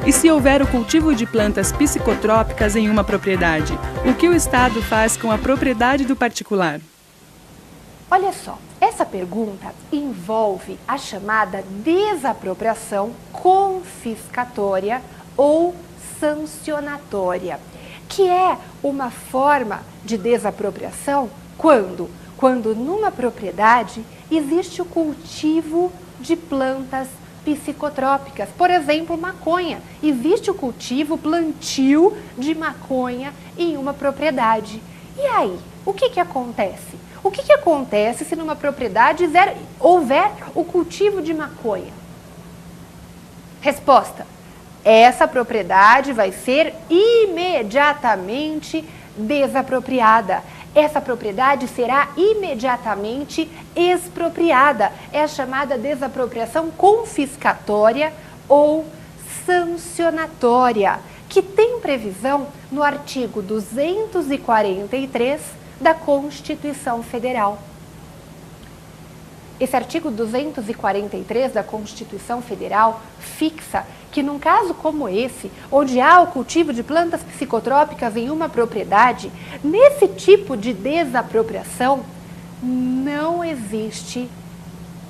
E se houver o cultivo de plantas psicotrópicas em uma propriedade, o que o Estado faz com a propriedade do particular? Olha só, essa pergunta envolve a chamada desapropriação confiscatória ou sancionatória, que é uma forma de desapropriação quando numa propriedade existe o cultivo de plantas psicotrópicas, por exemplo, maconha. Existe o cultivo, plantio de maconha em uma propriedade. E aí, o que acontece? O que acontece se numa propriedade houver o cultivo de maconha? Resposta: essa propriedade vai ser imediatamente desapropriada. Essa propriedade será imediatamente expropriada. É a chamada desapropriação confiscatória ou sancionatória, que tem previsão no artigo 243 da Constituição Federal. Esse artigo 243 da Constituição Federal fixa que num caso como esse, onde há o cultivo de plantas psicotrópicas em uma propriedade, nesse tipo de desapropriação, não existe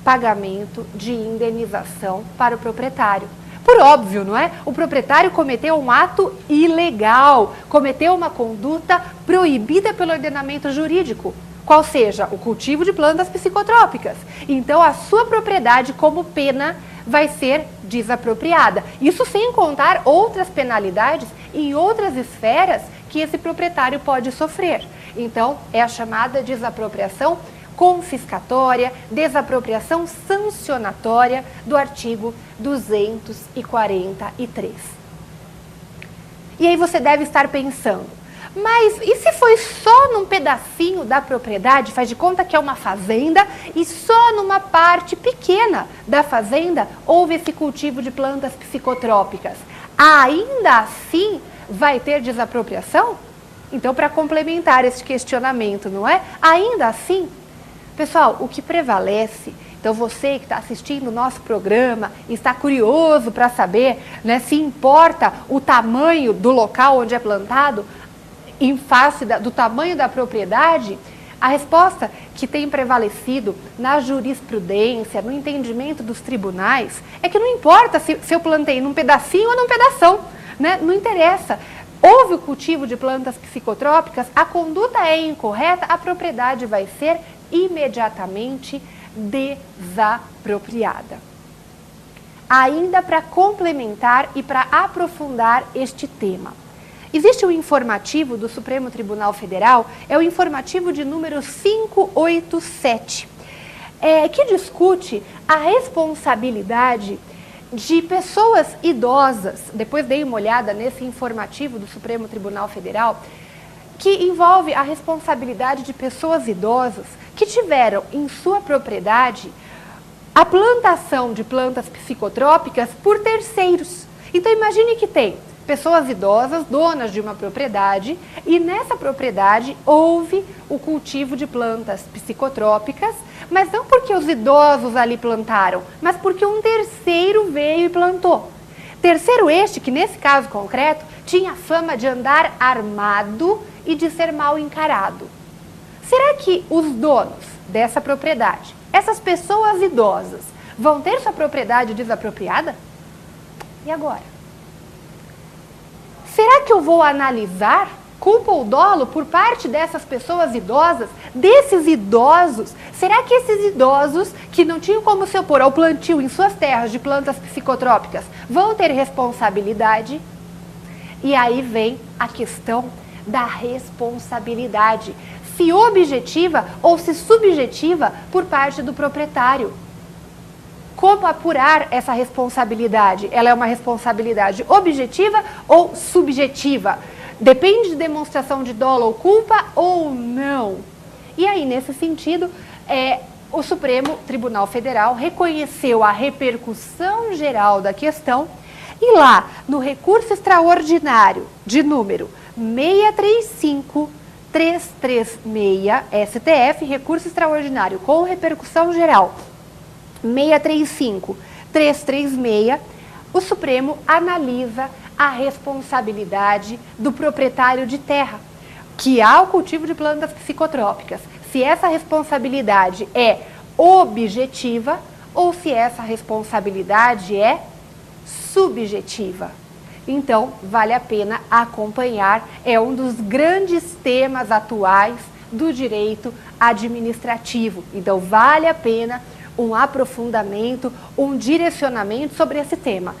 pagamento de indenização para o proprietário. Por óbvio, não é? O proprietário cometeu um ato ilegal, cometeu uma conduta proibida pelo ordenamento jurídico, qual seja o cultivo de plantas psicotrópicas. Então, a sua propriedade, como pena, vai ser desapropriada. Isso sem contar outras penalidades em outras esferas que esse proprietário pode sofrer. Então, é a chamada desapropriação confiscatória, desapropriação sancionatória do artigo 243. E aí você deve estar pensando, mas e se foi só num pedacinho da propriedade, faz de conta que é uma fazenda, e só numa parte pequena da fazenda houve esse cultivo de plantas psicotrópicas? Ainda assim vai ter desapropriação? Então, para complementar esse questionamento, não é? Ainda assim, pessoal, o que prevalece, então você que está assistindo o nosso programa, está curioso para saber, né, se importa o tamanho do local onde é plantado, em face do tamanho da propriedade, a resposta que tem prevalecido na jurisprudência, no entendimento dos tribunais, é que não importa se eu plantei num pedacinho ou num pedação, né? Não interessa. Houve o cultivo de plantas psicotrópicas, a conduta é incorreta, a propriedade vai ser imediatamente desapropriada. Ainda para complementar e para aprofundar este tema, existe um informativo do Supremo Tribunal Federal, é o informativo de número 587, que discute a responsabilidade de pessoas idosas. Depois dei uma olhada nesse informativo do Supremo Tribunal Federal, que envolve a responsabilidade de pessoas idosas que tiveram em sua propriedade a plantação de plantas psicotrópicas por terceiros. Então imagine que tem pessoas idosas, donas de uma propriedade, e nessa propriedade houve o cultivo de plantas psicotrópicas, mas não porque os idosos ali plantaram, mas porque um terceiro veio e plantou. Terceiro este, que nesse caso concreto, tinha fama de andar armado e de ser mal encarado. Será que os donos dessa propriedade, essas pessoas idosas, vão ter sua propriedade desapropriada? E agora? Será que eu vou analisar culpa ou dolo por parte dessas pessoas idosas, desses idosos? Será que esses idosos que não tinham como se opor ao plantio em suas terras de plantas psicotrópicas vão ter responsabilidade? E aí vem a questão da responsabilidade, se objetiva ou se subjetiva por parte do proprietário. Como apurar essa responsabilidade? Ela é uma responsabilidade objetiva ou subjetiva? Depende de demonstração de dolo ou culpa ou não? E aí, nesse sentido, o Supremo Tribunal Federal reconheceu a repercussão geral da questão e lá, no recurso extraordinário de número 635336, STF, recurso extraordinário com repercussão geral 635336, o Supremo analisa a responsabilidade do proprietário de terra que há o cultivo de plantas psicotrópicas, se essa responsabilidade é objetiva ou se essa responsabilidade é subjetiva. Então, vale a pena acompanhar, é um dos grandes temas atuais do direito administrativo. Então, vale a pena um aprofundamento, um direcionamento sobre esse tema.